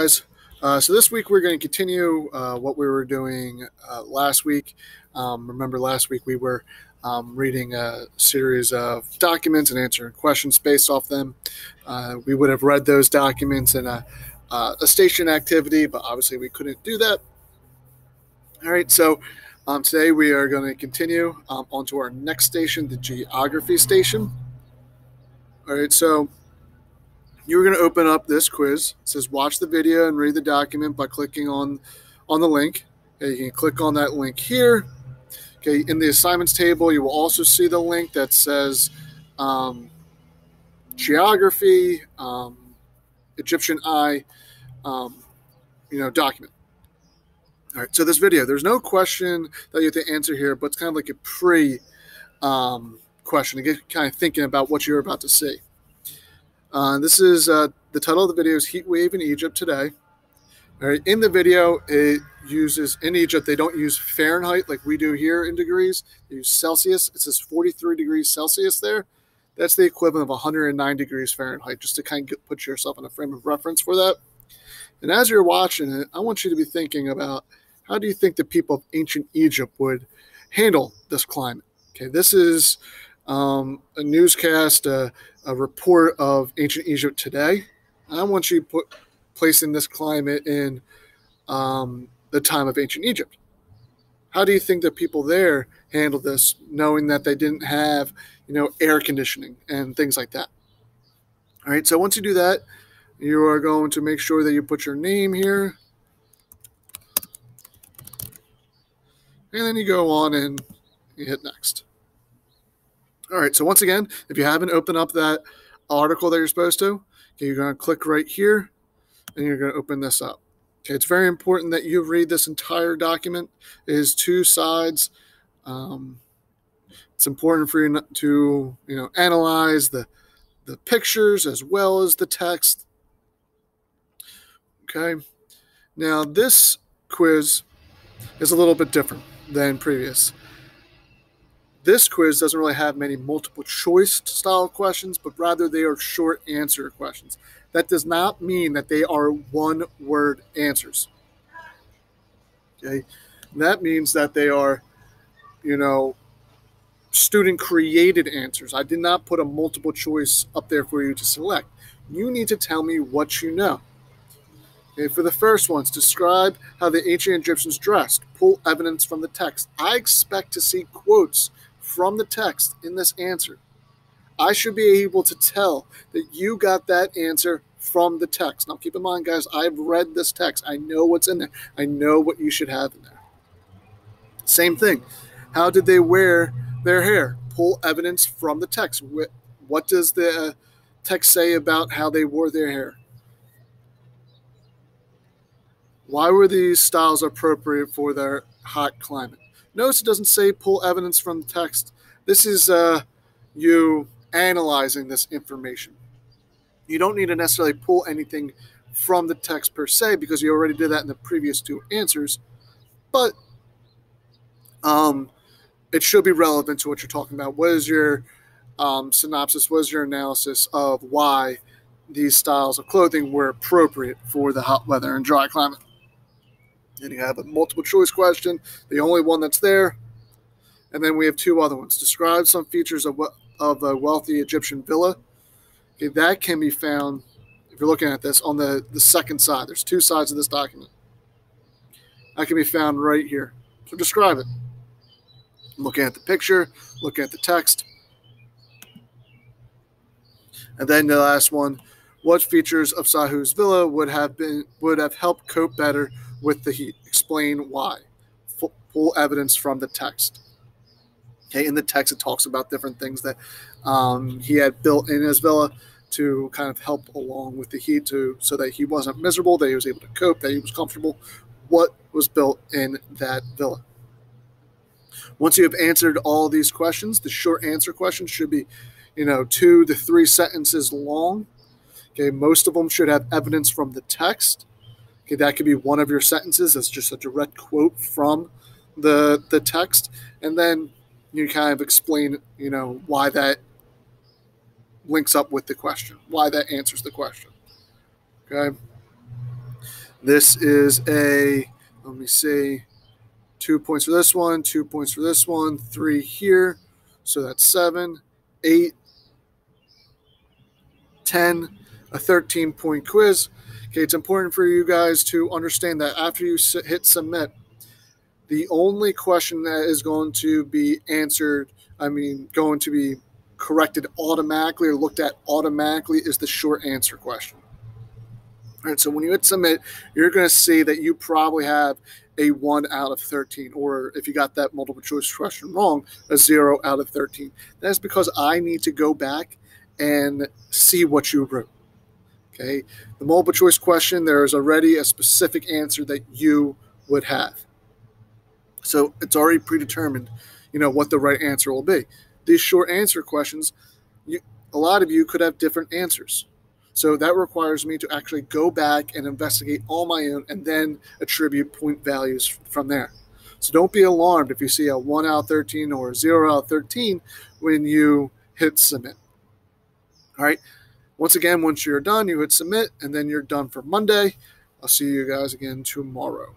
guys. So this week we're going to continue what we were doing last week. Remember last week we were reading a series of documents and answering questions based off them. We would have read those documents in a station activity, but obviously we couldn't do that. All right, so today we are going to continue onto our next station, the geography station. All right, so you're going to open up this quiz. It says watch the video and read the document by clicking on the link. Okay, you can click on that link here. Okay, in the assignments table, you will also see the link that says geography, Egyptian eye, document. All right, so this video, there's no question that you have to answer here, but it's kind of like a question to get kind of thinking about what you're about to see. This is the title of the video is Heat Wave in Egypt Today. All right, in the video, it uses, in Egypt, they don't use Fahrenheit like we do here in degrees. They use Celsius. It says 43 degrees Celsius there. That's the equivalent of 109 degrees Fahrenheit, just to kind of put yourself in a frame of reference for that. And as you're watching it, I want you to be thinking about how do you think the people of ancient Egypt would handle this climate? Okay, this is a newscast, a report of ancient Egypt today. I want you to placing this climate in the time of ancient Egypt. How do you think the people there handled this, knowing that they didn't have, air conditioning and things like that? All right, so once you do that, you are going to make sure that you put your name here. And then you go on and you hit next. All right, so once again, if you haven't opened up that article that you're supposed to, okay, you're going to click right here, and you're going to open this up. Okay, it's very important that you read this entire document. It is two sides. It's important for you to analyze the pictures as well as the text. Okay, now this quiz is a little bit different than previous. This quiz doesn't really have many multiple choice style questions, but rather they are short answer questions. That does not mean that they are one-word answers. Okay, that means that they are, student-created answers. I did not put a multiple choice up there for you to select. You need to tell me what you know. Okay, for the first ones, describe how the ancient Egyptians dressed. Pull evidence from the text. I expect to see quotes from the text in this answer. I should be able to tell that you got that answer from the text. Now, keep in mind, guys, I've read this text. I know what's in there. I know what you should have in there. Same thing. How did they wear their hair? Pull evidence from the text. What does the text say about how they wore their hair? Why were these styles appropriate for their hot climate? Notice it doesn't say pull evidence from the text. This is you analyzing this information. You don't need to necessarily pull anything from the text per se because you already did that in the previous two answers. But it should be relevant to what you're talking about. What is your synopsis? What is your analysis of why these styles of clothing were appropriate for the hot weather and dry climate? And you have a multiple choice question, the only one that's there. And then we have two other ones. Describe some features of a wealthy Egyptian villa. Okay, that can be found, if you're looking at this, on the second side. There's two sides of this document. That can be found right here. So describe it. Looking at the picture, looking at the text. And then the last one, what features of Sahu's villa would have helped cope better with the heat? Explain why. Pull evidence from the text. Okay, in the text it talks about different things that he had built in his villa to kind of help along with the heat, so that he wasn't miserable, that he was able to cope, that he was comfortable. What was built in that villa? Once you have answered all these questions, the short answer questions should be 2 to 3 sentences long. Okay, most of them should have evidence from the text. Okay, that could be one of your sentences. That's just a direct quote from the text. And then you kind of explain, why that links up with the question, why that answers the question. Okay. This is a, let me see, 2 points for this one, 2 points for this one, 3 here. So that's 7, 8, 10, a 13-point quiz. Okay, it's important for you guys to understand that after you hit submit, the only question that is going to be answered, going to be corrected automatically or looked at automatically is the short answer question. All right, so when you hit submit, you're going to see that you probably have a 1 out of 13, or if you got that multiple choice question wrong, a 0 out of 13. That's because I need to go back and see what you wrote. Okay, the multiple choice question, there is already a specific answer that you would have. So it's already predetermined, what the right answer will be. These short answer questions, a lot of you could have different answers. So that requires me to actually go back and investigate on my own and then attribute point values from there. So don't be alarmed if you see a 1 out of 13 or a 0 out of 13 when you hit submit. All right. Once again, once you're done, you hit submit, and then you're done for Monday. I'll see you guys again tomorrow.